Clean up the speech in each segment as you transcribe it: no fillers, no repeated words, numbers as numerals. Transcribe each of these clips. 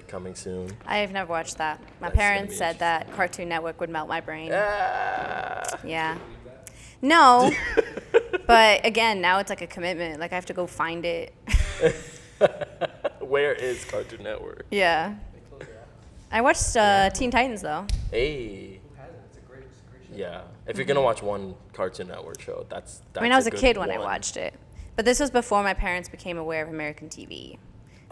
coming soon. I've never watched that. My That's gonna parents be said that Cartoon Network would melt my brain. Ah. Yeah. No. But again, now it's like a commitment. Like I have to go find it. Where is Cartoon Network? Yeah. I watched Teen Titans though. Hey. Who hasn't? It's a great show. Yeah. If you're gonna watch one Cartoon Network show, that's I mean, I was a good kid when I one. watched it. But this was before my parents became aware of American TV.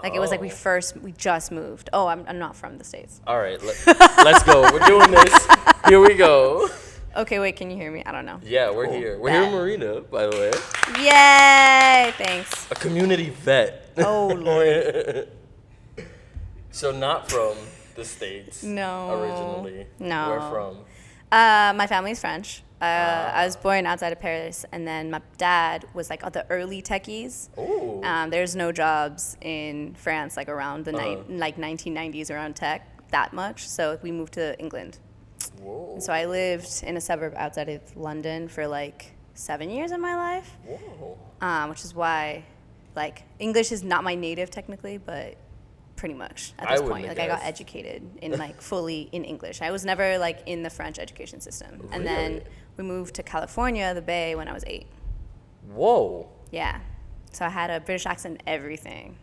Like it was like we just moved. Oh, I'm not from the States. All right, let's go. We're doing this. Here we go. Okay, wait, can you hear me? I don't know. Yeah, we're here. We're here in Marina, by the way. Yay! Thanks. A community vet. Oh, Lord. So not from the States. No. Originally. No. Where from? My family's French. I was born outside of Paris, and then my dad was like the early techies. Ooh. There's no jobs in France like around the 1990s around tech that much, so we moved to England. Whoa. And so I lived in a suburb outside of London for like 7 years of my life, Whoa. which is why like English is not my native technically, but pretty much at this point. Like I got educated in like fully in English. I was never like in the French education system. Really? And then we moved to California, the Bay, when I was 8. Whoa. Yeah. So I had a British accent, everything.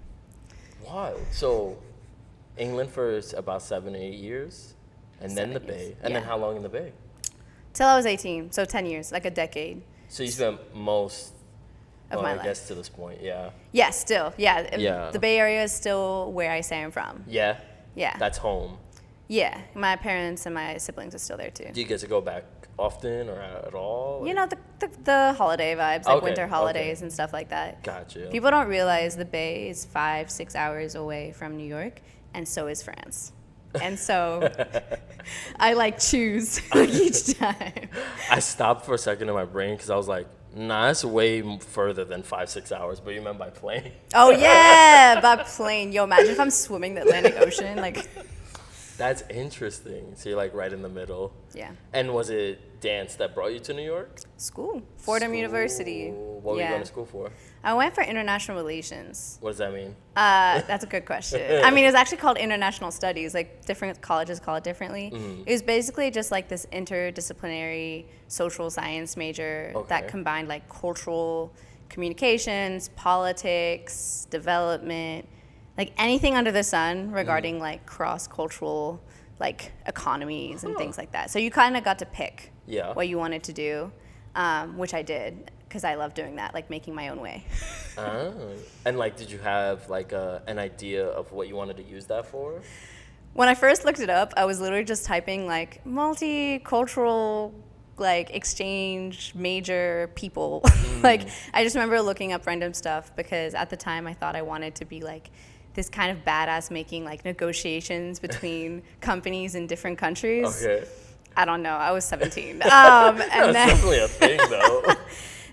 Wow. So England for about 7 or 8 years, and then 7 the years. Bay, and then Yeah. how long in the Bay? Till I was 18, so 10 years, like a decade. So you spent most Of my I life. guess to this point, yeah. Yeah, still. Yeah. Yeah. The Bay Area is still where I say I'm from. Yeah. Yeah. That's home. Yeah. My parents and my siblings are still there too. Do you get to go back often or at all? You know, the holiday vibes, like Okay, winter holidays okay. and stuff like that. Gotcha. People don't realize the Bay is 5-6 hours away from New York, and so is France. And so I like choose like, each time. I stopped for a second in my brain because I was like, nah, that's way further than 5-6 hours. But you meant by plane? Oh yeah, by plane. Yo, imagine if I'm swimming the Atlantic Ocean. Like, That's interesting. So you're like right in the middle. yeah. And was it dance that brought you to New York? School, Fordham University. What were you going to school for? I went for international relations. What does that mean? That's a good question. I mean, it was actually called international studies. Like different colleges call it differently. It was basically just like this interdisciplinary social science major that combined like cultural communications, politics, development, like anything under the sun regarding like cross-cultural like economies and things like that. So you kind of got to pick what you wanted to do, which I did. Because I love doing that, like making my own way. And like, did you have like an idea of what you wanted to use that for? When I first looked it up, I was literally just typing like multicultural, like exchange major people. Like I just remember looking up random stuff because at the time I thought I wanted to be like this kind of badass making like negotiations between companies in different countries. Okay. I don't know. I was 17. That's definitely a thing though.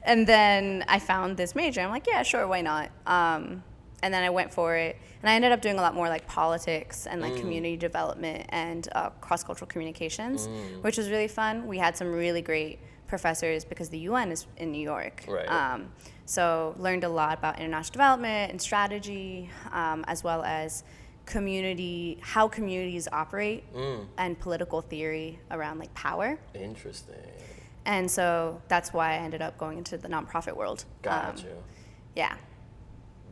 And then I found this major. I'm like, yeah, sure, why not? And then I went for it. And I ended up doing a lot more like politics and like community development and cross-cultural communications, which was really fun. We had some really great professors because the UN is in New York. Right. So learned a lot about international development and strategy, as well as how communities operate and political theory around like power. Interesting. And so that's why I ended up going into the nonprofit world. Gotcha. Yeah.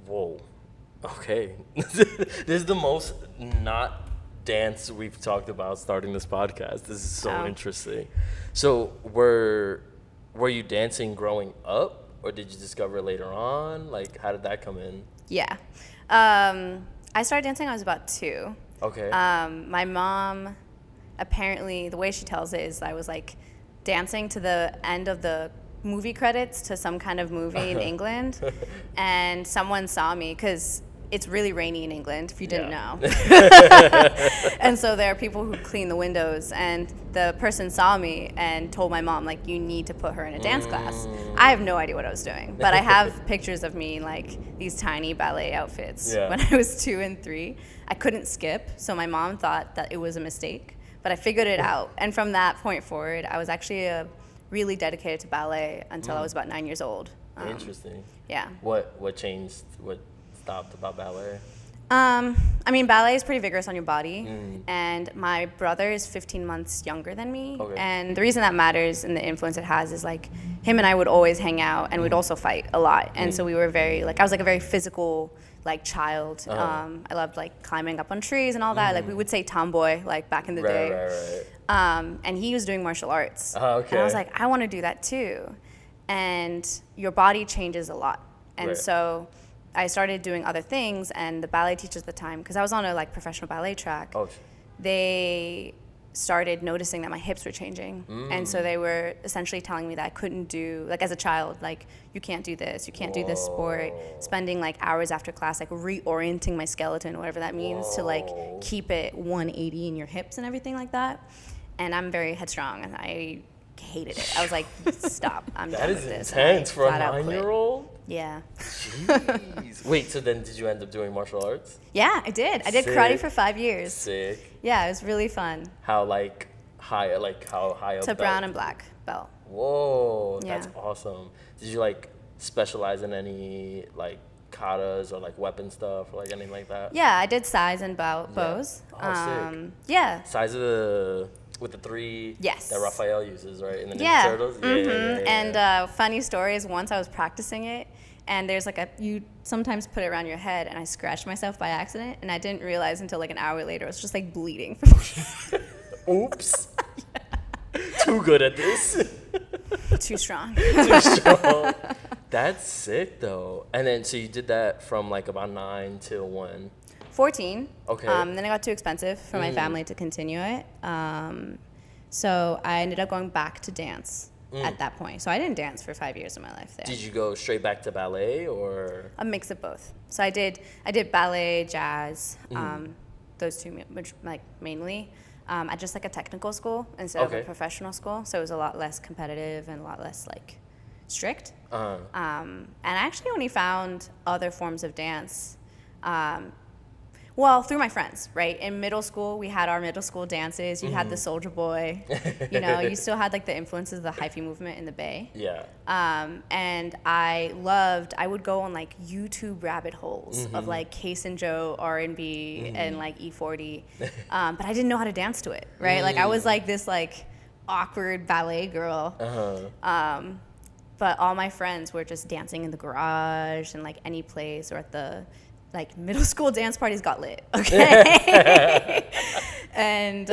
Whoa. Okay. This is the most not dance we've talked about starting this podcast. This is so interesting. So were you dancing growing up, or did you discover it later on? Like, how did that come in? Yeah. I started dancing when I was about 2. Okay. My mom, apparently, the way she tells it is I was like dancing to the end of the movie credits to some kind of movie in England, and someone saw me because it's really rainy in England, if you didn't know. And so there are people who clean the windows, and the person saw me and told my mom, like, you need to put her in a dance class. I have no idea what I was doing, but I have pictures of me in like these tiny ballet outfits when I was 2 and 3. I couldn't skip, so my mom thought that it was a mistake, but I figured it out. And from that point forward, I was actually really dedicated to ballet until I was about 9 years old. Interesting. Yeah. What changed? What stopped about ballet? I mean, ballet is pretty vigorous on your body, and my brother is 15 months younger than me. Okay. And the reason that matters and the influence it has is like him and I would always hang out, and we'd also fight a lot. And so we were very like I was like a very physical like child. I loved like climbing up on trees and all that. Like we would say tomboy like back in the day. Right. And he was doing martial arts. Okay. And I was like, I want to do that too. And your body changes a lot, and so I started doing other things, and the ballet teachers at the time, because I was on a like professional ballet track, they started noticing that my hips were changing. And so they were essentially telling me that I couldn't do, like as a child, like you can't do this, you can't do this sport, spending like hours after class, like reorienting my skeleton, whatever that means, to like keep it 180 in your hips and everything like that. And I'm very headstrong, and I hated it. I was like, stop, I'm done with this. That is intense for a 9-year-old? Yeah. Jeez. Wait, so then did you end up doing martial arts? Yeah, I did. I did karate for 5 years. Sick. Yeah, it was really fun. How high up? To brown and black belt. Whoa, that's awesome. Did you like specialize in any like katas or like weapon stuff or like anything like that? Yeah, I did size and bows. Sick. Yeah. Size of with the 3 yes. that Raphael uses, right? In the Ninja Turtles? And funny story is once I was practicing it, and there's like you sometimes put it around your head, and I scratched myself by accident, and I didn't realize until like an hour later, I was just like bleeding. Oops. Too good at this. Too strong. Too strong. That's sick though. And then, so you did that from like about 9 till when? 14. Okay. Then it got too expensive for my family to continue it. So I ended up going back to dance at that point. So I didn't dance for 5 years of my life there. Did you go straight back to ballet or? A mix of both. So I did ballet, jazz, those two like mainly. At just like a technical school instead of a professional school. So it was a lot less competitive and a lot less like strict. And I actually only found other forms of dance well, through my friends, right? In middle school, we had our middle school dances. You had the Soldier Boy. You know, you still had like the influences of the hyphy movement in the Bay. Yeah. And I would go on like YouTube rabbit holes of like Case and Joe R&B and like E40. But I didn't know how to dance to it, right? Like I was like this like awkward ballet girl. But all my friends were just dancing in the garage and like any place or at the like middle school dance parties got lit, okay? And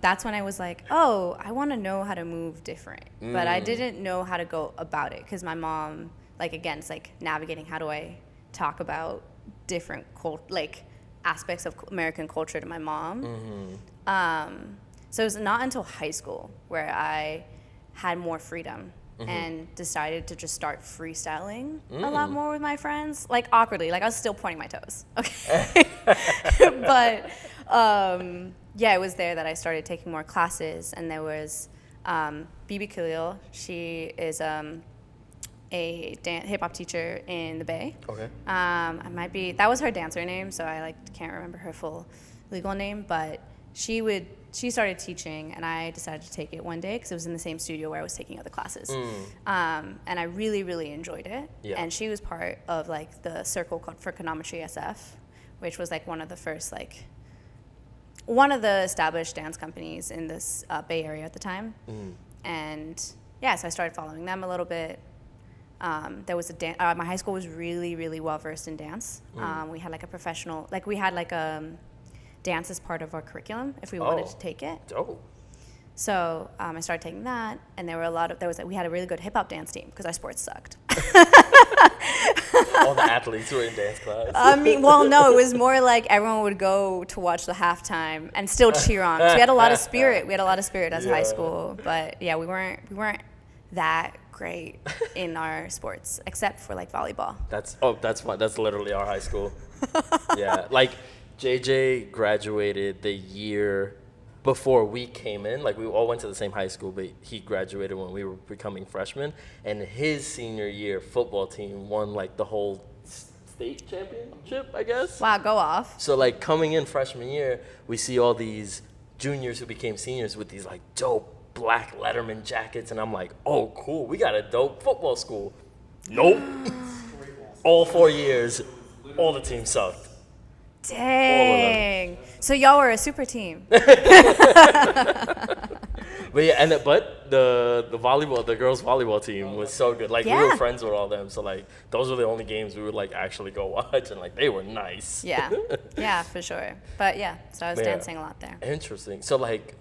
that's when I was like, oh, I want to know how to move different. But I didn't know how to go about it because my mom, like again, it's like navigating how do I talk about different like aspects of American culture to my mom. So it was not until high school where I had more freedom. And decided to just start freestyling a lot more with my friends, like awkwardly, like I was still pointing my toes, okay? But yeah, it was there that I started taking more classes, and there was Bibi Khalil. She is a hip hop teacher in the Bay. Okay. That was her dancer name, so I like can't remember her full legal name, but she started teaching, and I decided to take it one day because it was in the same studio where I was taking other classes. And I really, really enjoyed it. Yeah. And she was part of like the circle for Econometry SF, which was like one of the established dance companies in this Bay Area at the time. And yeah, so I started following them a little bit. There was my high school was really, really well versed in dance. We had like a professional, like we had like dance as part of our curriculum if we wanted to take it. Dope. So I started taking that, and we had a really good hip hop dance team because our sports sucked. All the athletes were in dance class. I mean, well, no, it was more like everyone would go to watch the halftime and still cheer on. So we had a lot of spirit. We had a lot of spirit as high school, but yeah, we weren't that great in our sports except for like volleyball. That's fine. That's literally our high school. Yeah, like. JJ graduated the year before we came in. Like we all went to the same high school, but he graduated when we were becoming freshmen. And his senior year football team won like the whole state championship, I guess. Wow, go off. So like coming in freshman year, we see all these juniors who became seniors with these like dope black Letterman jackets. And I'm like, oh, cool. We got a dope football school. Nope. All 4 years, all the teams sucked. Dang. So y'all were a super team. But yeah, but the volleyball, the girls volleyball team was so good. Like we were friends with all them, so like those were the only games we would like actually go watch, and like they were nice. Yeah, yeah, for sure. But yeah, so I was dancing a lot there. Interesting. So like,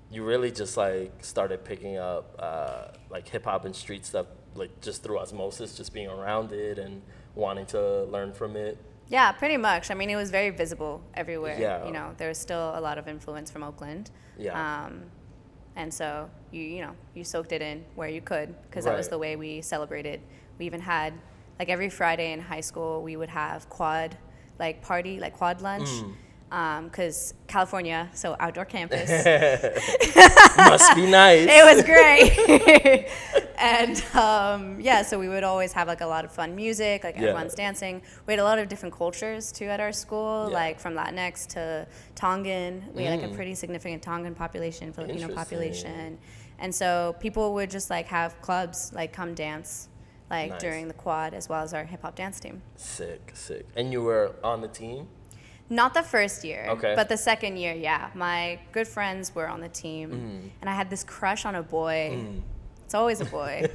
you really just like started picking up like hip hop and street stuff like just through osmosis, just being around it and wanting to learn from it. Yeah, pretty much. I mean, it was very visible everywhere. Yeah. You know, there was still a lot of influence from Oakland. Yeah. And so you soaked it in where you could, because that was the way we celebrated. We even had, like, every Friday in high school we would have quad lunch, because California, so outdoor campus. Must be nice. It was great. And so we would always have like a lot of fun music, like everyone's dancing. We had a lot of different cultures too at our school, like from Latinx to Tongan. We had like a pretty significant Tongan population, Filipino population. And so people would just like have clubs, like come dance, like during the quad, as well as our hip hop dance team. Sick. And you were on the team? Not the first year, okay, but the second year, yeah. My good friends were on the team, and I had this crush on a boy. It's always a boy.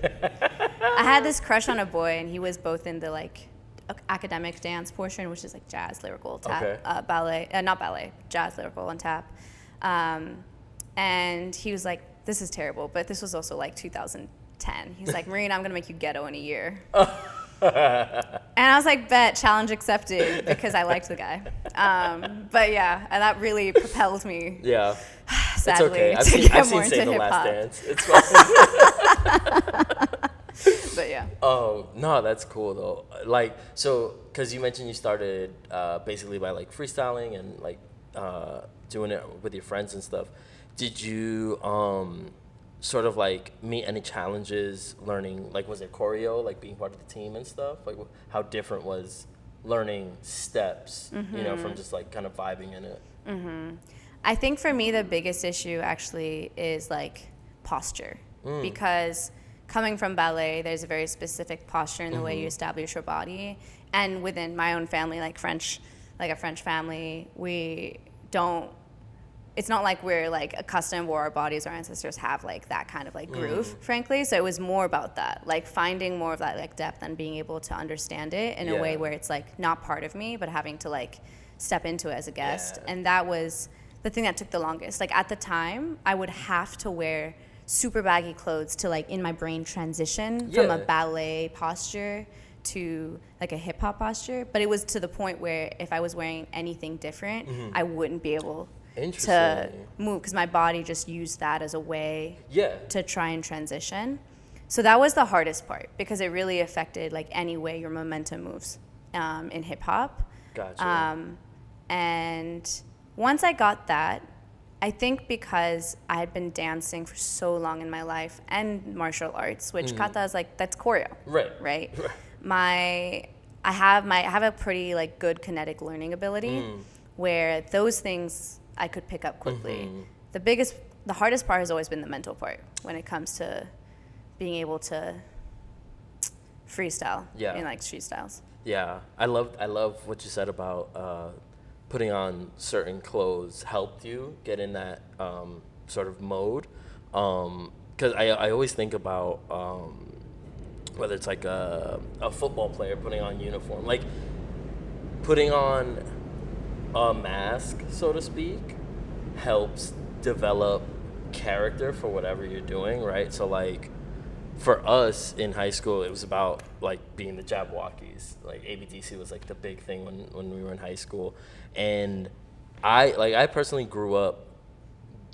I had this crush on a boy, and he was both in the like academic dance portion, which is like jazz, lyrical, tap, ballet, not ballet, jazz, lyrical, and tap. And he was like, "This is terrible," but this was also like 2010. He's like, "Marina, I'm gonna make you ghetto in a year." And I was like, bet, challenge accepted, because I liked the guy. But yeah, and that really propelled me. Yeah. Sadly, it's okay. I've seen Say the Last Dance. It's fine. But yeah. Oh, no, that's cool though. Like, so, because you mentioned you started basically by like freestyling and like doing it with your friends and stuff. Did you sort of like meet any challenges learning, like was it choreo, like being part of the team and stuff? Like how different was learning steps, you know, from just like kind of vibing in it? I think for me the biggest issue actually is like posture, because coming from ballet, there's a very specific posture in the way you establish your body. And within my own family, like a French family, we don't, it's not like we're like accustomed, or our bodies, our ancestors have like that kind of like groove, frankly. So it was more about that, like finding more of that like depth and being able to understand it in a way where it's like not part of me, but having to like step into it as a guest. And that was the thing that took the longest. Like at the time, I would have to wear super baggy clothes to like in my brain transition from a ballet posture to like a hip hop posture. But it was to the point where if I was wearing anything different, I wouldn't be able to move, because my body just used that as a way to try and transition. So that was the hardest part, because it really affected like any way your momentum moves in hip hop. Gotcha. And once I got that, I think because I had been dancing for so long in my life and martial arts, which kata is like, that's choreo, right? I have a pretty like good kinetic learning ability, where those things I could pick up quickly. The hardest part has always been the mental part when it comes to being able to freestyle in like street styles. Yeah, I love what you said about putting on certain clothes helped you get in that sort of mode. Because I always think about whether it's like a football player putting on uniform, like putting on a mask, so to speak, helps develop character for whatever you're doing, right? So like for us in high school, it was about like being the Jabberwockies. Like ABDC was like the big thing when we were in high school. And I personally grew up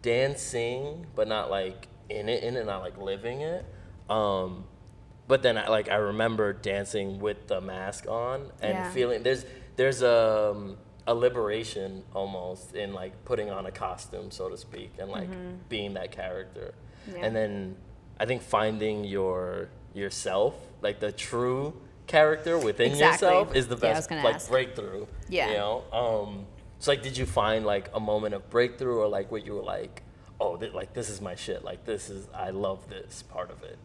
dancing, but not like in it, not like living it. But then I remember dancing with the mask on and feeling there's a liberation almost in like putting on a costume, so to speak, and like being that character. And then I think finding yourself, like the true character within yourself, is the best like breakthrough. You know? So like, did you find like a moment of breakthrough, or like where you were like, oh, like this is my shit, like I love this part of it?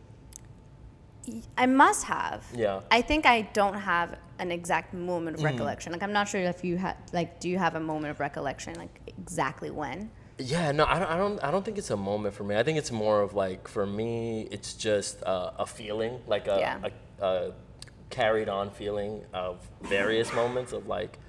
I must have. Yeah. I think I don't have an exact moment of recollection. Like, I'm not sure if you have, like, do you have a moment of recollection, like, exactly when? Yeah, no, I don't think it's a moment for me. I think it's more of like, for me, it's just a feeling, like a carried on feeling of various moments of like,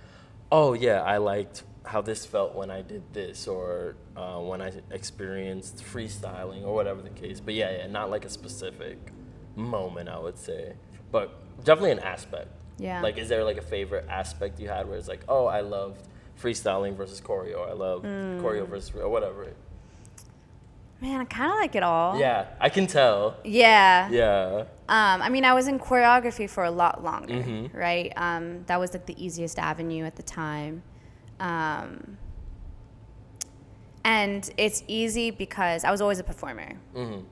oh yeah, I liked how this felt when I did this, or when I experienced freestyling, or whatever the case. But yeah, not like a specific moment, I would say, but definitely an aspect. Yeah. Like, is there like a favorite aspect you had where it's like, oh, I loved freestyling versus choreo, I love choreo versus, or whatever? Man, I kind of like it all. Yeah, I can tell. Yeah. Yeah. I mean, I was in choreography for a lot longer, Mm-hmm. right? That was like the easiest avenue at the time. And it's easy because I was always a performer,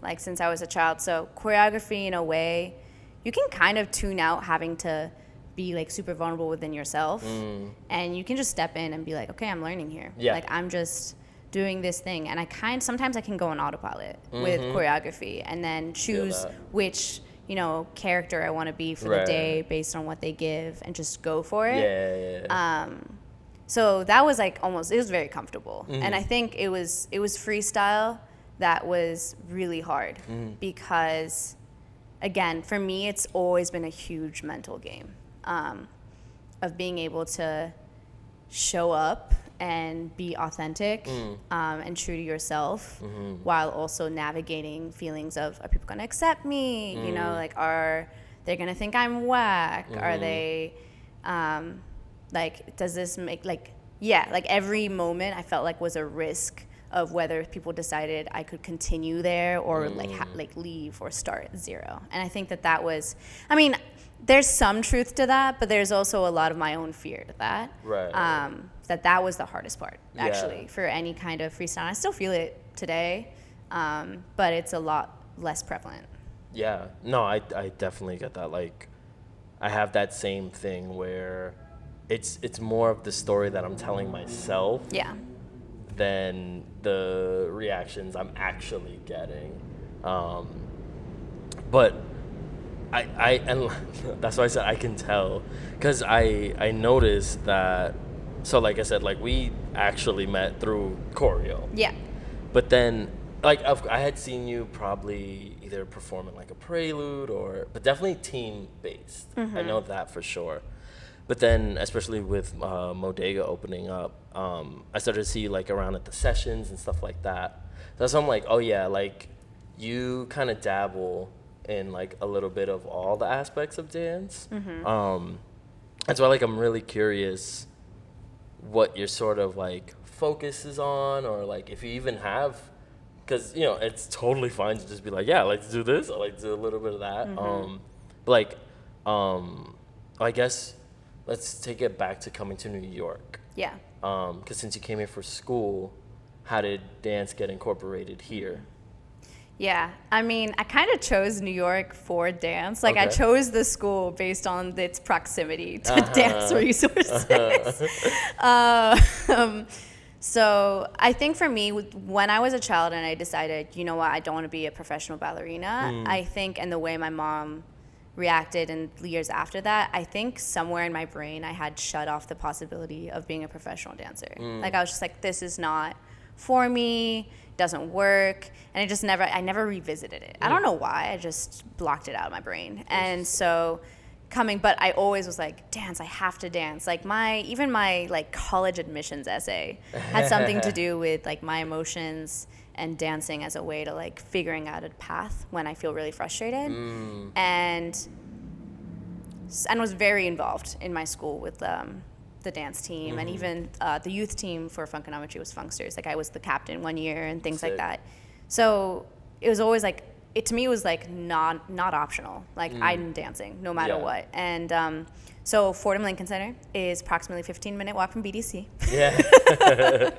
like since I was a child. So choreography, in a way, you can kind of tune out having to be like super vulnerable within yourself, and you can just step in and be like, okay, I'm learning here. Yeah. Like, I'm just doing this thing, and sometimes I can go on autopilot with choreography, and then choose which character I want to be for the day based on what they give, and just go for it. Yeah. So that was like it was very comfortable. And I think it was freestyle that was really hard because, again, for me, it's always been a huge mental game of being able to show up and be authentic and true to yourself while also navigating feelings of, are people going to accept me? Like, are they going to think I'm whack? Are they... like, does this make, like, every moment I felt like was a risk of whether people decided I could continue there or like leave or start at zero. And I think that was, I mean, there's some truth to that, but there's also a lot of my own fear to that. Right. That was the hardest part, actually, for any kind of freestyle. I still feel it today, but it's a lot less prevalent. Yeah. No, I definitely get that. Like, I have that same thing where it's more of the story that I'm telling myself than the reactions I'm actually getting. But and that's why I said I can tell, because I noticed that. So like I said, like, we actually met through choreo. Yeah. But then, like, I had seen you probably either perform in like a prelude but definitely team based. I know that for sure. But then, especially with Bodega opening up, I started to see you like around at the sessions and stuff like that. So I'm like, oh yeah, like, you kind of dabble in like a little bit of all the aspects of dance. That's why, like, I'm really curious what your sort of like focus is on, or like if you even have, because it's totally fine to just be like, yeah, let's do this, or like do a little bit of that. I guess let's take it back to coming to New York. Yeah. Because since you came here for school, how did dance get incorporated here? Yeah, I mean, I kind of chose New York for dance. Like, I Okay. chose the school based on its proximity to dance resources. So I think for me, when I was a child and I decided, you know what, I don't want to be a professional ballerina, I think, and the way my mom reacted in years after that, I think somewhere in my brain I had shut off the possibility of being a professional dancer. Like, I was just like, this is not for me, doesn't work, and I never revisited it. I don't know why, I just blocked it out of my brain. And so but I always was like, dance, I have to dance. Like, even my like college admissions essay had something to do with like my emotions and dancing as a way to like figuring out a path when I feel really frustrated. And was very involved in my school with the dance team, and even the youth team for Funkonometry was Funksters. Like, I was the captain one year and things like that. So it was always like, to me, it was like not optional. Like, I'm dancing no matter what. And so Fordham Lincoln Center is approximately 15-minute walk from BDC. Yeah.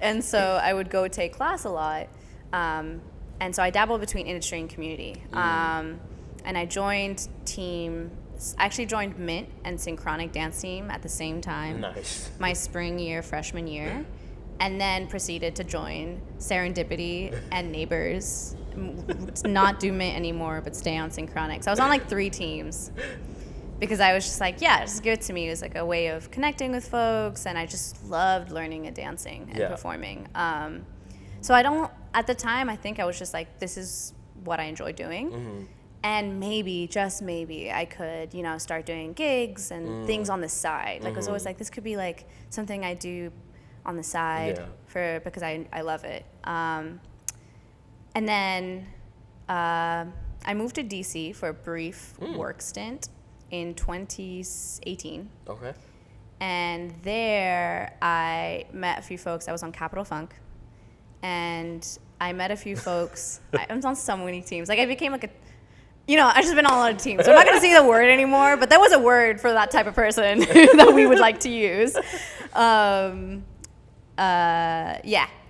And so I would go take class a lot. And so I dabbled between industry and community. And I actually joined Mint and Synchronic Dance Team at the same time. Nice. My spring year, freshman year. and then proceeded to join Serendipity and Neighbors. Not do Mint anymore, but stay on Synchronic. So I was on like 3 teams because I was just like, yeah, just give it to me. It was like a way of connecting with folks, and I just loved learning and dancing and performing. So at the time, I think I was just like, this is what I enjoy doing. And maybe, just maybe, I could, start doing gigs and things on the side. Like, I was always like, this could be like something I do on the side because I love it. And then I moved to DC for a brief work stint in 2018. Okay. And there I met a few folks. I was on Capitol Funk. And I met a few folks. I was on so many teams. Like, I became like I've just been on a lot of teams. So I'm not going to say the word anymore, but there was a word for that type of person that we would like to use.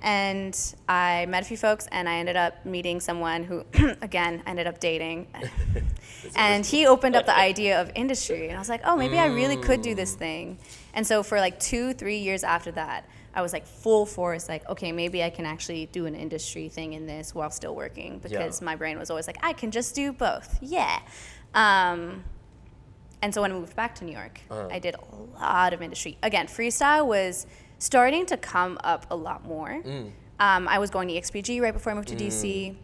And I met a few folks, and I ended up meeting someone who, again, I ended up dating. And he opened up the idea of industry, and I was like, oh, maybe I really could do this thing. And so for like 2-3 years after that, I was like full force, like, okay, maybe I can actually do an industry thing in this while still working, because my brain was always like, I can just do both. Yeah. And so when I moved back to New York, I did a lot of industry. Again, freestyle was starting to come up a lot more. I was going to EXPG right before I moved to DC.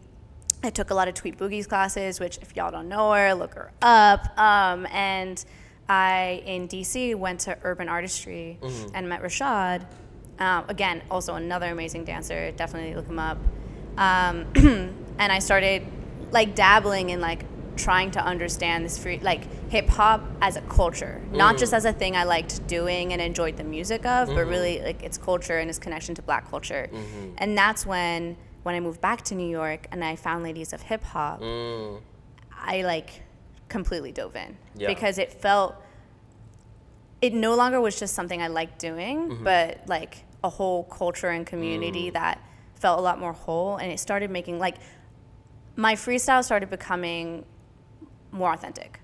I took a lot of Tweet Boogie's classes, which if y'all don't know her, look her up. And I, in DC, went to Urban Artistry and met Rashad. Again, also another amazing dancer. Definitely look him up. And I started like dabbling in like trying to understand this hip hop as a culture, not just as a thing I liked doing and enjoyed the music of, but really like its culture and its connection to Black culture. And that's when I moved back to New York and I found Ladies of Hip Hop, I like completely dove in because it no longer was just something I liked doing, but like a whole culture and community that felt a lot more whole. And it started making like my freestyle started becoming more authentic.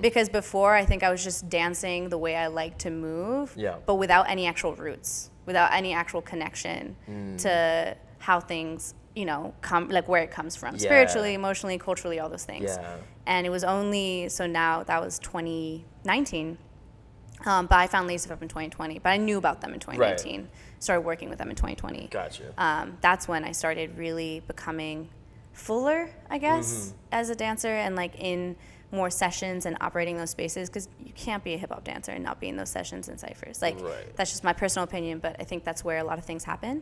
Because before, I think I was just dancing the way I like to move, but without any actual roots, without any actual connection to how things, come, like where it comes from, spiritually, emotionally, culturally, all those things. And it was only, so now that was 2019, but I found Ladies of Hip Hop in 2020, but I knew about them in 2019, started working with them in 2020. Gotcha. That's when I started really becoming fuller, I guess, as a dancer, and like in more sessions and operating those spaces, because you can't be a hip hop dancer and not be in those sessions and ciphers. Like that's just my personal opinion, but I think that's where a lot of things happen.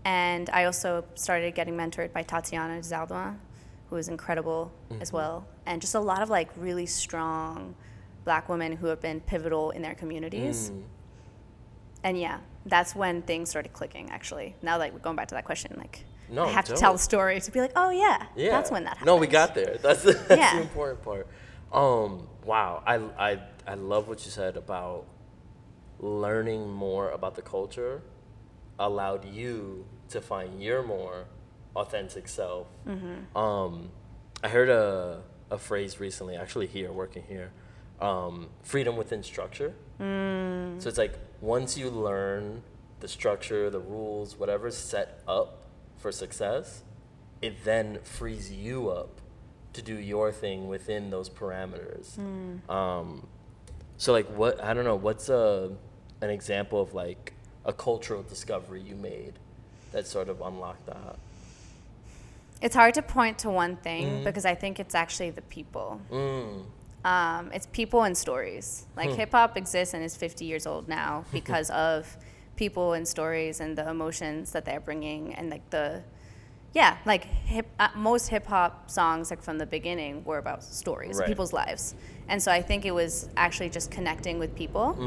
And I also started getting mentored by Tatiana Zaldua, who is incredible as well, and just a lot of like really strong Black women who have been pivotal in their communities. And that's when things started clicking, actually. Now that we're going back to that question, like I have to tell the story to be like, oh yeah, that's when that happened. No, we got there. That's the important part. Wow, I love what you said about learning more about the culture allowed you to find your more authentic self. I heard a phrase recently, actually working here, freedom within structure. So it's like once you learn the structure, the rules, whatever's set up for success, it then frees you up to do your thing within those parameters. So like what's an example of like a cultural discovery you made that sort of unlocked that? It's hard to point to one thing because I think it's actually the people. It's people and stories. Like hip hop exists and is 50 years old now because of people and stories and the emotions that they're bringing, and like most hip hop songs like from the beginning were about stories, people's lives. And so I think it was actually just connecting with people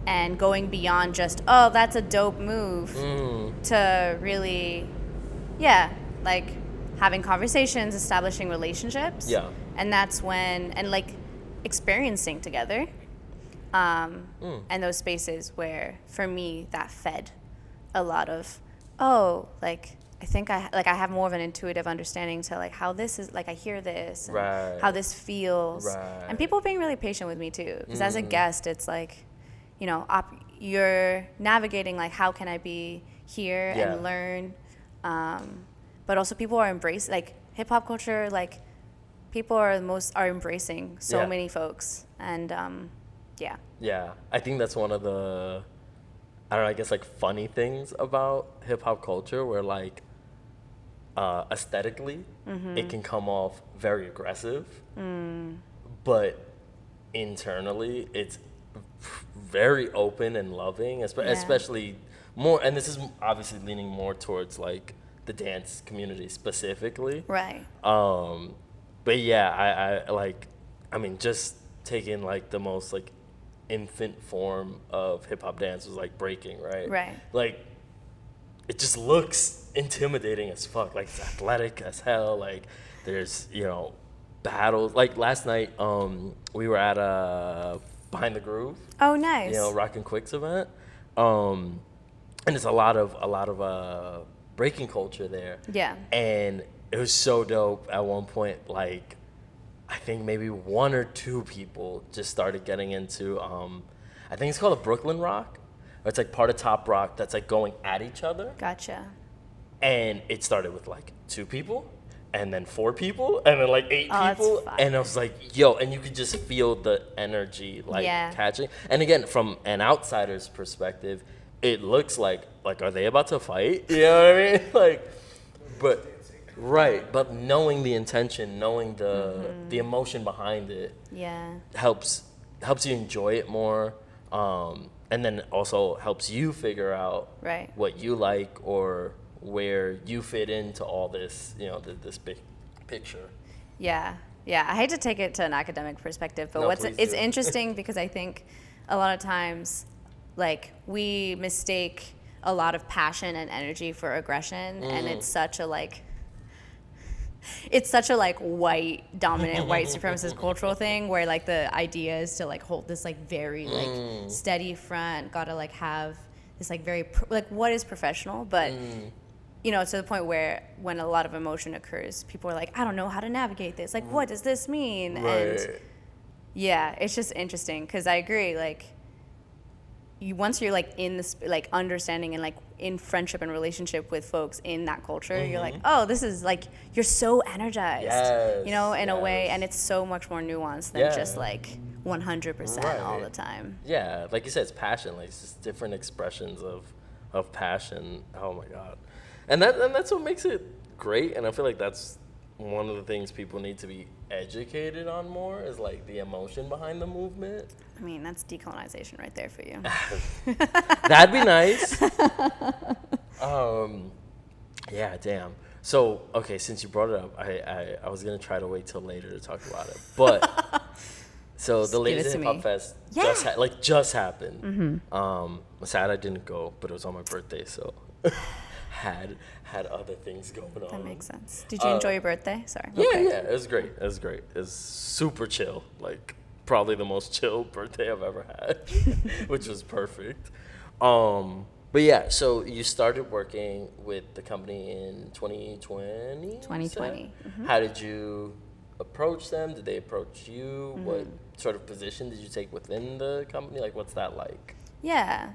and going beyond just, oh, that's a dope move, to really, like having conversations, establishing relationships. And that's when, and like experiencing together. And those spaces where, for me, that fed a lot of, like, I think I have more of an intuitive understanding to like how this is, like I hear this, and how this feels, and people being really patient with me too, because as a guest, it's like, you're navigating like, how can I be here and learn, but also people are embracing like hip hop culture, like people are embracing so many folks, and yeah, I think that's one of the, I don't know, I guess like funny things about hip hop culture, where like aesthetically it can come off very aggressive, but internally it's very open and loving, especially more, and this is obviously leaning more towards like the dance community specifically, right. But yeah, I mean, just taking like the most like infant form of hip hop dance was like breaking, right? Like it just looks intimidating as fuck. Like it's athletic as hell. Like there's, battles. Like last night, we were at Behind the Groove. Oh, nice. Rockin' Quick's event. And there's a lot of breaking culture there. Yeah. And it was so dope. At one point, like I think maybe one or two people just started getting into I think it's called a Brooklyn Rock. It's like part of Top Rock that's like going at each other. Gotcha. And it started with like 2 people, and then 4 people, and then like 8 people. And I was like, yo, and you could just feel the energy like catching. And again, from an outsider's perspective, it looks like are they about to fight? You know what I mean? Like, but knowing the intention, knowing the emotion behind it, helps you enjoy it more. And then also helps you figure out what you like or where you fit into all this, this big picture. Yeah. I hate to take it to an academic perspective, but it's interesting because I think a lot of times, like, we mistake a lot of passion and energy for aggression, and it's such a white dominant white supremacist cultural thing where like the idea is to like hold this like very like steady front, gotta like have this like very like what is professional, but to the point where when a lot of emotion occurs, people are like, I don't know how to navigate this, like what does this mean? And it's just interesting because I agree, like once you're like in this like understanding and like in friendship and relationship with folks in that culture, you're like, oh, this is like, you're so energized, in a way, and it's so much more nuanced than just like 100% all the time. Yeah, like you said, it's passion. Like it's just different expressions of passion. Oh my god, and that's what makes it great. And I feel like that's one of the things people need to be educated on more, is like the emotion behind the movement. I mean, that's decolonization right there for you. That'd be nice. Yeah, damn. So, okay, since you brought it up, I was gonna try to wait till later to talk about it, but so the Ladies Hip Hop Fest just happened. I'm sad I didn't go, but it was on my birthday, so had other things going on. That makes sense. Did you enjoy your birthday? Sorry. Yeah, it was great. It was super chill. Like probably the most chill birthday I've ever had, which was perfect. But yeah, so you started working with the company in 2020? 2020. How did you approach them? Did they approach you? What sort of position did you take within the company? Like, what's that like? Yeah.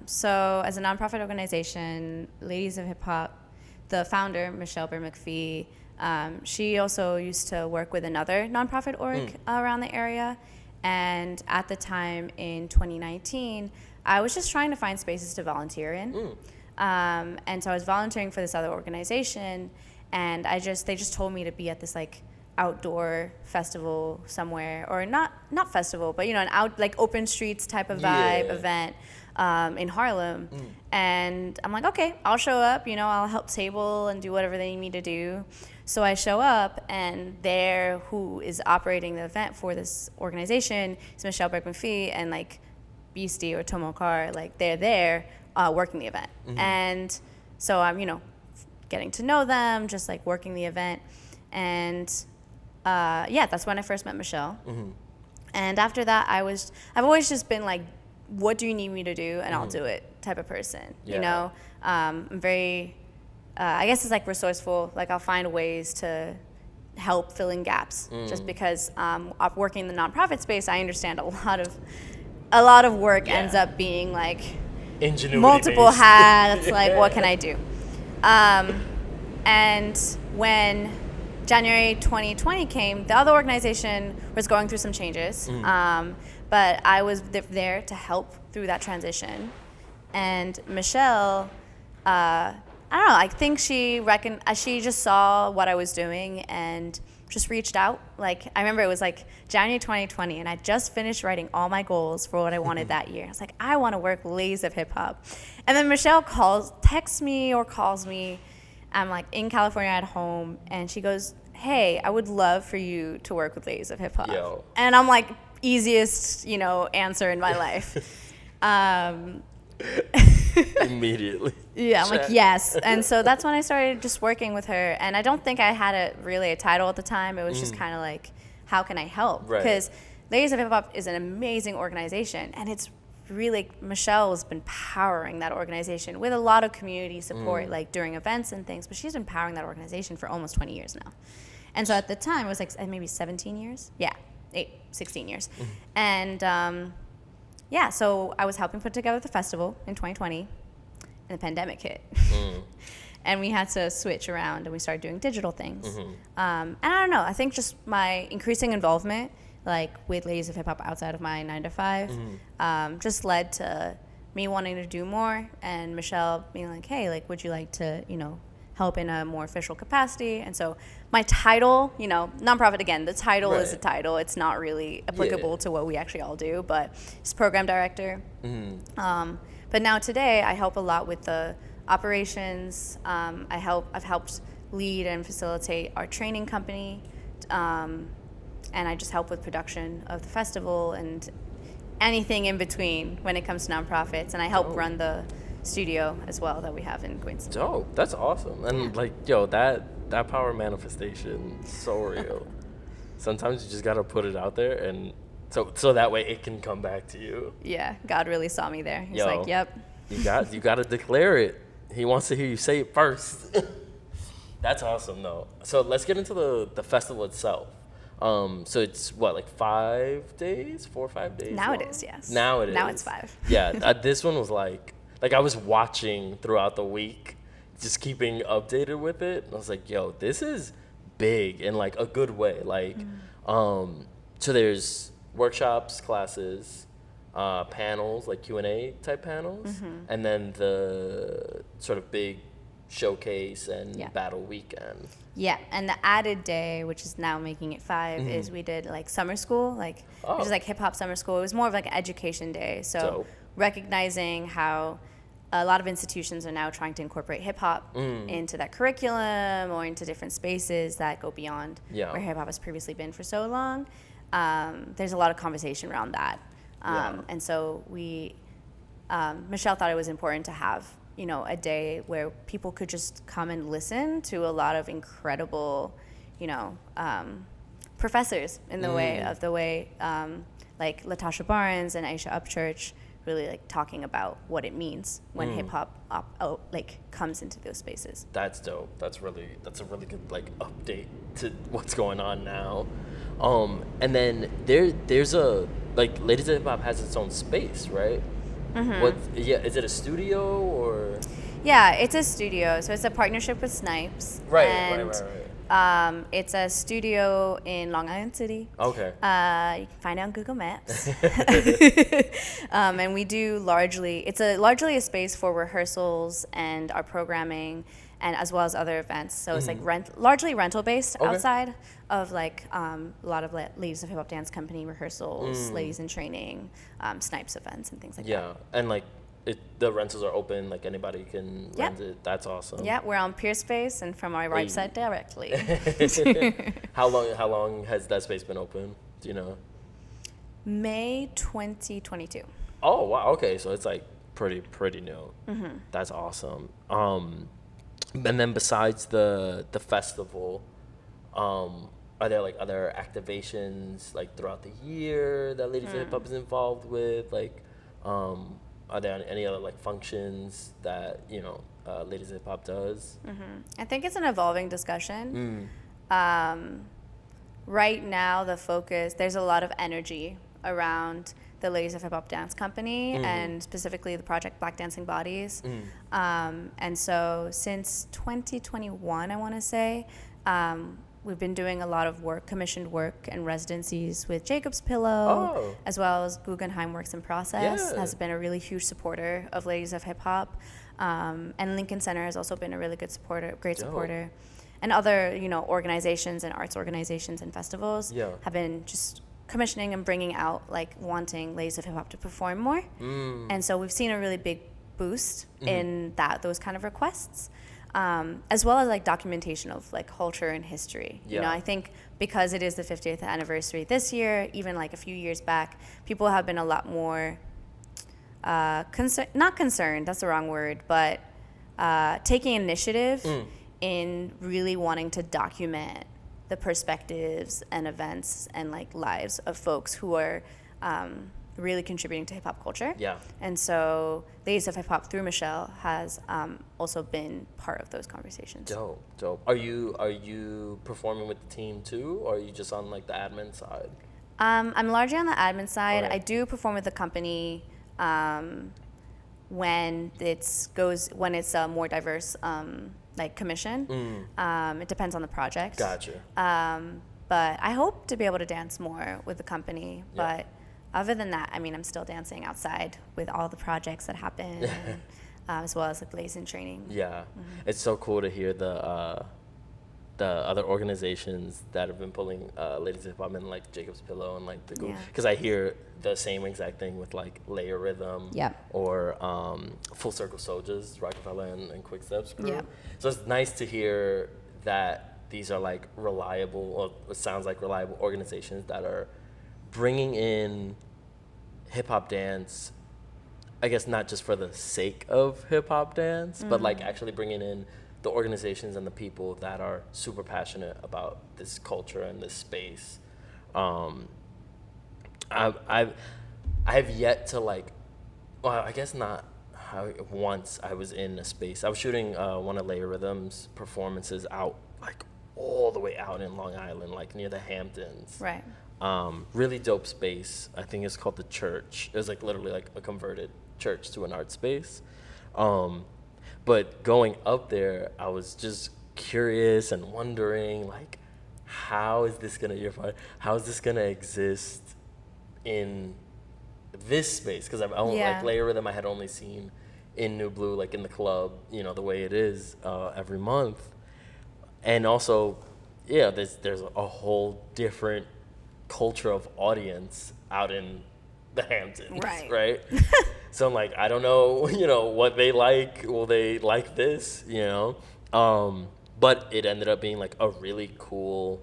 So as a nonprofit organization, Ladies of Hip Hop, the founder, Michelle McPhee, she also used to work with another nonprofit org around the area. And at the time in 2019, I was just trying to find spaces to volunteer in. And so I was volunteering for this other organization, and they just told me to be at this like outdoor festival somewhere, or not festival, but an like open streets type of vibe event in Harlem. And I'm like, okay, I'll show up, I'll help table and do whatever they need me to do. So I show up, and there, who is operating the event for this organization is Michelle McPhee and like Beastie or Tomokar, like they're there working the event. And so I'm, getting to know them, just like working the event. And that's when I first met Michelle. And after that, I've always just been like, what do you need me to do? And I'll do it type of person, I'm very, I guess it's like resourceful. Like I'll find ways to help fill in gaps just because working in the nonprofit space, I understand a lot of a lot of work Yeah. ends up being like Ingenuity multiple based. hats. Like, what can I do? And when January 2020 came, the other organization was going through some changes. But I was there to help through that transition. And Michelle, I don't know, I think she just saw what I was doing and just reached out. Like, I remember it was like January 2020, and I just finished writing all my goals for what I wanted that year. I was like, I want to work with Ladies of Hip Hop. And then Michelle texts me or calls me. I'm like in California at home, and she goes, hey, I would love for you to work with Ladies of Hip Hop. Yo. And I'm like, easiest, answer in my life. Immediately. Yeah, I'm like, yes. And so that's when I started just working with her. And I don't think I had really a title at the time. It was just kind of like, how can I help? Right. Because Ladies of Hip Hop is an amazing organization. And it's really, Michelle has been powering that organization with a lot of community support, like during events and things. But she's been powering that organization for almost 20 years now. And so at the time, it was like maybe 17 years. Yeah, 16 years. And yeah, so I was helping put together the festival in 2020, and the pandemic hit. And we had to switch around, and we started doing digital things. And I don't know, I think just my increasing involvement, like with Ladies of Hip Hop outside of my 9 to 5, just led to me wanting to do more, and Michelle being like, hey, like, would you like to, help in a more official capacity? And so my title, nonprofit, again, the title is a title. It's not really applicable to what we actually all do, but it's program director. But now today I help a lot with the operations. I've helped lead and facilitate our training company. And I just help with production of the festival and anything in between when it comes to nonprofits. And I help run the studio as well that we have in Queens. Dope. That's awesome. And that power manifestation is so real. Sometimes you just gotta put it out there, and so that way it can come back to you. Yeah, God really saw me there. He's like, yep. You gotta declare it. He wants to hear you say it first. That's awesome though. So let's get into the festival itself. So it's what, like 5 days, 4 or 5 days? Now long? it is, yes. Now it is. Now it's 5. Yeah, this one was like I was watching throughout the week, just keeping updated with it. I was like, yo, this is big in like a good way. Like, so there's workshops, classes, panels, like Q&A type panels, and then the sort of big showcase and battle weekend. Yeah, and the added day, which is now making it 5, is we did like summer school, which is like hip hop summer school. It was more of like an education day. So recognizing how a lot of institutions are now trying to incorporate hip hop into that curriculum or into different spaces that go beyond where hip hop has previously been for so long. There's a lot of conversation around that. And so Michelle thought it was important to have, a day where people could just come and listen to a lot of incredible, professors in the way, like Latasha Barnes and Aisha Upchurch, really like talking about what it means when hip hop comes into those spaces. That's dope. That's a really good like update to what's going on now. And then there's a like Ladies of Hip Hop has its own space, right? Is it a studio or? Yeah, it's a studio. So it's a partnership with Snipes. Right. It's a studio in Long Island City. Okay. You can find it on Google Maps. And we do largely a space for rehearsals and our programming, and as well as other events. So it's like largely rental based outside of like a lot of Ladies of Hip Hop Dance Company rehearsals, Ladies in Training, Snipes events and things like that. Yeah, and like the rentals are open, like anybody can rent it. That's awesome. Yeah, we're on Pier Space and from our website directly. How long has that space been open? Do you know? May 2022. Oh wow, okay, so it's like pretty new. That's awesome. And then besides the festival, are there like other activations like throughout the year that Ladies of Hip Hop is involved with? Like, are there any other like functions that Ladies of Hip Hop does? I think it's an evolving discussion. Right now, there's a lot of energy around the Ladies of Hip Hop Dance Company, and specifically the project Black Dancing Bodies. And so since 2021, I want to say, we've been doing a lot of work, commissioned work and residencies with Jacob's Pillow, as well as Guggenheim Works in Process has been a really huge supporter of Ladies of Hip Hop. And Lincoln Center has also been a really good supporter, great supporter. And other, organizations and arts organizations and festivals have been just commissioning and bringing out, like, wanting Ladies of Hip Hop to perform more. And so we've seen a really big boost in those kind of requests. As well as like documentation of like culture and history. I think because it is the 50th anniversary this year, even like a few years back, people have been a lot more not concerned, that's the wrong word, but taking initiative in really wanting to document the perspectives and events and like lives of folks who are really contributing to hip hop culture. And so Ladies of Hip Hop through Michelle has also been part of those conversations. Dope. Are you performing with the team too, or are you just on like the admin side? I'm largely on the admin side. Right. I do perform with the company when it's a more diverse like commission. It depends on the project. Gotcha. But I hope to be able to dance more with the company. But other than that, I mean, I'm still dancing outside with all the projects that happen, as well as like Lays in training. It's so cool to hear the other organizations that have been pulling Ladies of Hip Hop and like Jacob's Pillow and like the because I hear the same exact thing with like Layer Rhythm or Full Circle Soldiers, Rockefeller and Quick Steps crew. So it's nice to hear that these are like reliable, or it sounds like reliable organizations that are bringing in hip hop dance, I guess not just for the sake of hip hop dance, but like actually bringing in the organizations and the people that are super passionate about this culture and this space. I've yet to like, well, I guess not. Once I was in a space, I was shooting one of Layer Rhythm's performances out, like all the way out in Long Island, like near the Hamptons. Right. Really dope space. I think it's called The Church. It was like literally like a converted church to an art space. But going up there, I was just curious and wondering, like, how is this gonna exist in this space? Because I've only like Layer Rhythm I had only seen in New Blue, like in the club, the way it is every month. And also, there's a whole different culture of audience out in the Hamptons, right? So I'm like, I don't know, what they like. Will they like this, But it ended up being like a really cool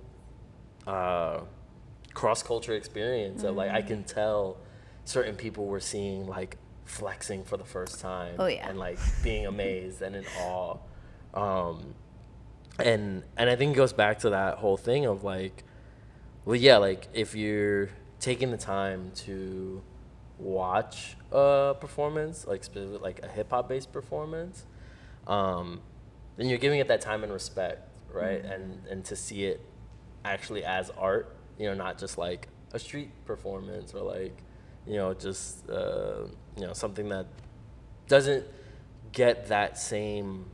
cross-culture experience. Of, like, I can tell certain people were seeing like flexing for the first time. And like being amazed and in awe. And I think it goes back to that whole thing of like, like if you're taking the time to watch a performance, like specifically like a hip hop based performance, then you're giving it that time and respect, right? And to see it actually as art, not just like a street performance or like, just something that doesn't get that same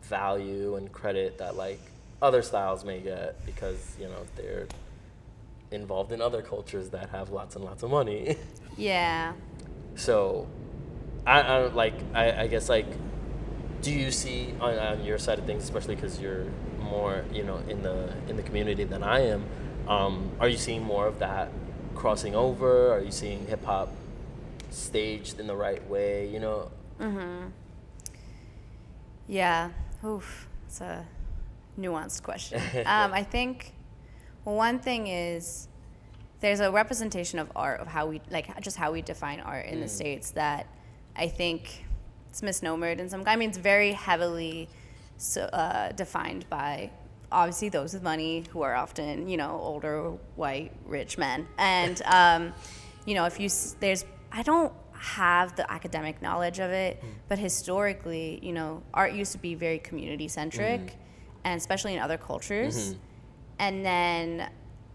value and credit that like other styles may get because they're involved in other cultures that have lots and lots of money. So I guess like, do you see on your side of things, especially because you're more in the community than I am, are you seeing more of that crossing over? Are you seeing hip hop staged in the right way? It's a nuanced question. I think one thing is there's a representation of art, of how we define art in the States, that I think it's misnomered in some. I mean, it's very heavily defined by obviously those with money, who are often older white rich men, and I don't have the academic knowledge of it, but historically, art used to be very community centric, and especially in other cultures. And then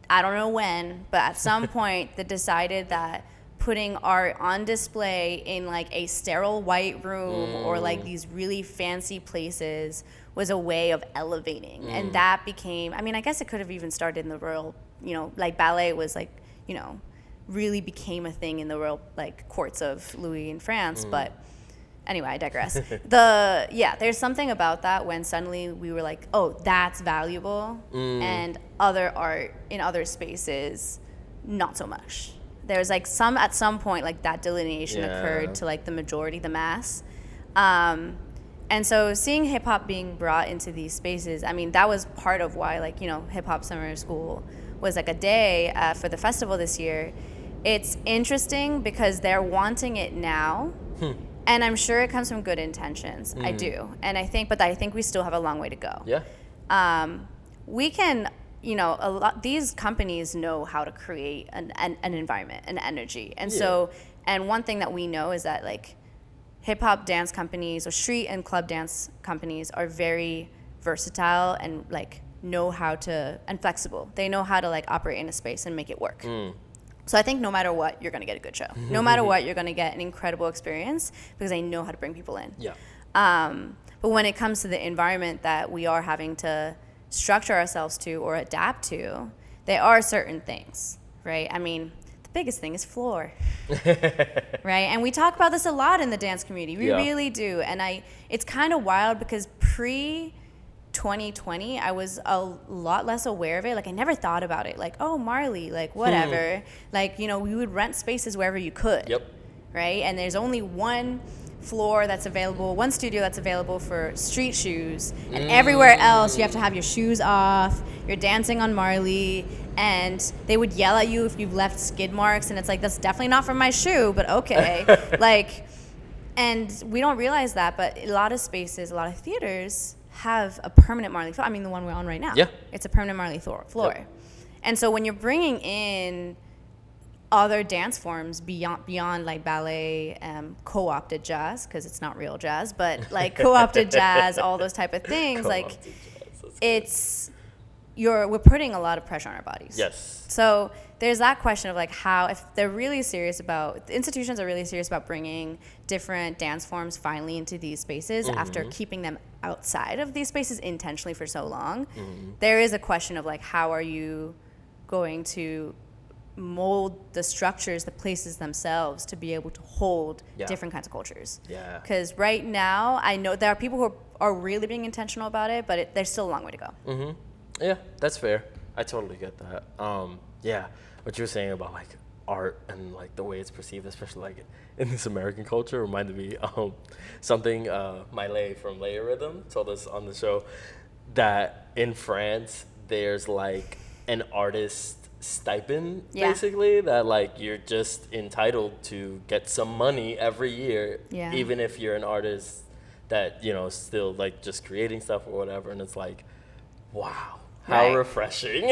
I don't know when, but at some point they decided that putting art on display in like a sterile white room or like these really fancy places was a way of elevating. And that became, I mean, I guess it could have even started in the royal, like ballet was like, really became a thing in the royal like courts of Louis in France. But anyway, I digress. There's something about that when suddenly we were like, oh, that's valuable, and other art in other spaces, not so much. There's like at some point like that delineation occurred to like the majority, the mass. And so seeing hip hop being brought into these spaces, I mean, that was part of why like, Hip Hop Summer School was like a day for the festival this year. It's interesting because they're wanting it now. And I'm sure it comes from good intentions. I do. And I think we still have a long way to go. Yeah. We can, these companies know how to create an environment, an energy. And so, and one thing that we know is that like hip hop dance companies or street and club dance companies are very versatile and like know how to, and flexible. They know how to like operate in a space and make it work. So I think no matter what, you're going to get a good show. No matter what, you're going to get an incredible experience because they know how to bring people in. Yeah. But when it comes to the environment that we are having to structure ourselves to or adapt to, there are certain things, right? I mean, the biggest thing is floor, right? And we talk about this a lot in the dance community. We really do. And it's kind of wild because 2020, I was a lot less aware of it. Like I never thought about it. Like, oh, Marley, like whatever. Like, we would rent spaces wherever you could. Yep. Right? And there's only one floor that's available, one studio that's available for street shoes. And everywhere else, you have to have your shoes off. You're dancing on Marley. And they would yell at you if you've left skid marks. And it's like, that's definitely not from my shoe, but okay. And we don't realize that. But a lot of spaces, a lot of theaters have a permanent Marley floor. I mean, the one we're on right now. Yeah. It's a permanent Marley floor. Yep. And so when you're bringing in other dance forms beyond like ballet, co-opted jazz, because it's not real jazz, but like co-opted jazz, all those type of things, like we're putting a lot of pressure on our bodies. Yes. So there's that question of like how, if they're really serious about, the institutions are really serious about bringing different dance forms finally into these spaces after keeping them outside of these spaces intentionally for so long, there is a question of like, how are you going to mold the structures, the places themselves to be able to hold different kinds of cultures? Yeah. Because right now, I know there are people who are really being intentional about it, but there's still a long way to go. Yeah, that's fair. I totally get that. Yeah, what you were saying about like art and like the way it's perceived, especially like in this American culture, reminded me something Miley from Layer Rhythm told us on the show, that in France there's like an artist stipend basically, that like you're just entitled to get some money every year, even if you're an artist that still like just creating stuff or whatever. And it's like, wow, how refreshing.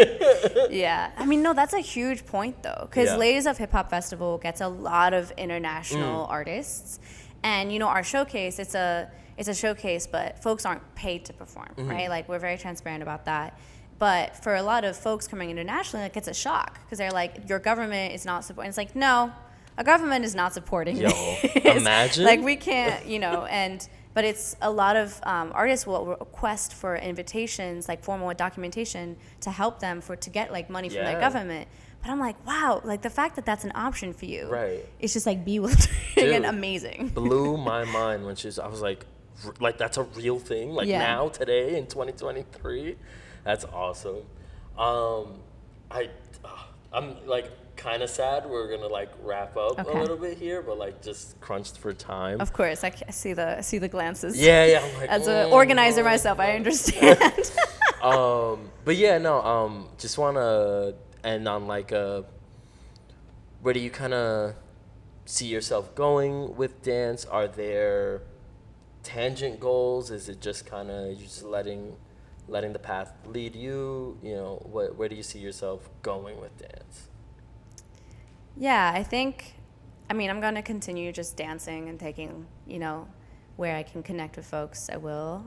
Yeah, I mean, no, that's a huge point though, because Ladies of Hip Hop Festival gets a lot of international artists, and our showcase, it's a showcase, but folks aren't paid to perform, right? Like, we're very transparent about that. But for a lot of folks coming internationally, like, it's a shock because they're like, your government is not supporting. It's like, no, a government is not supporting this. Imagine. Like, we can't, but it's a lot of artists will request for invitations, like formal documentation, to help them to get like money from their government. But I'm like, wow, like the fact that that's an option for you, it's just like bewildering and amazing. Blew my mind when I was like that's a real thing, like now, today in 2023. That's awesome. I'm like kind of sad we're gonna like wrap up a little bit here, but like just crunched for time. Of course, I see the glances. Yeah. I'm like, as an organizer myself, I understand. But yeah, no. Just wanna end on like where do you kind of see yourself going with dance? Are there tangent goals? Is it just kind of you just letting the path lead you? Where do you see yourself going with dance? Yeah, I think, I'm going to continue just dancing and taking, where I can connect with folks, I will.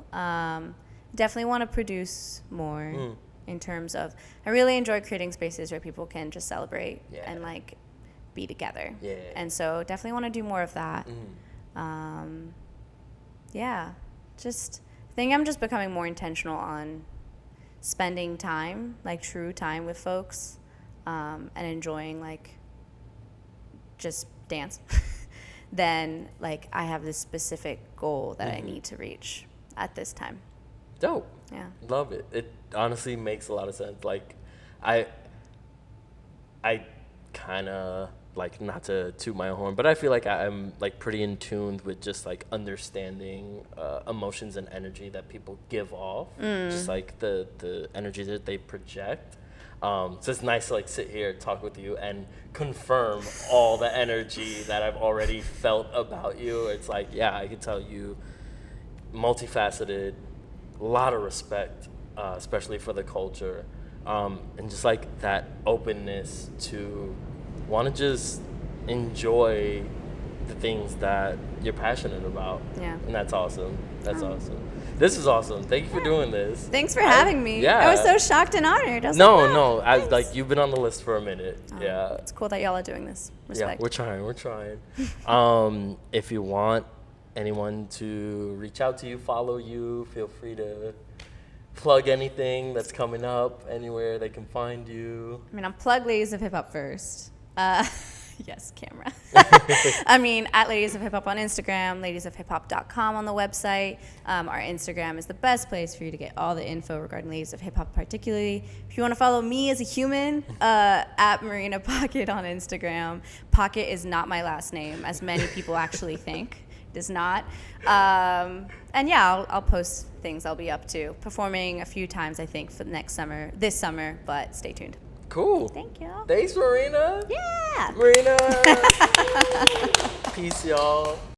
Definitely want to produce more in terms of, I really enjoy creating spaces where people can just celebrate and like be together. Yeah. And so definitely want to do more of that. Mm. Yeah, just I think I'm just becoming more intentional on spending time, like true time with folks, and enjoying like just dance. Then like I have this specific goal that I need to reach at this time. Dope. Yeah. Love it. It honestly makes a lot of sense. Like, I kind of, like, not to toot my own horn, but I feel like I'm like pretty in tune with just like understanding emotions and energy that people give off, just like the energy that they project. So it's nice to like sit here, talk with you, and confirm all the energy that I've already felt about you. It's like, yeah, I can tell you, multifaceted, a lot of respect, especially for the culture, and just like that openness to want to just enjoy the things that you're passionate about. Yeah. And that's awesome. That's awesome. This is awesome. Thank you for doing this. Thanks for having me. Yeah. I was so shocked and honored. I was No, like, wow, no. thanks. Like, you've been on the list for a minute. Yeah. It's cool that y'all are doing this. Respect. Yeah, we're trying. If you want anyone to reach out to you, follow you, feel free to plug anything that's coming up, anywhere they can find you. I mean, I'll plug Ladies of Hip Hop first. Yes, camera. I mean, at Ladies of Hip Hop on Instagram, ladiesofhiphop.com on the website. Our Instagram is the best place for you to get all the info regarding Ladies of Hip Hop particularly. If you want to follow me as a human, at Marina Pocket on Instagram. Pocket is not my last name, as many people actually think. It is not. And yeah, I'll post things I'll be up to. Performing a few times, I think, for this summer, but stay tuned. Cool. Thank you. Thanks, Marina. Yeah. Marina. Peace, y'all.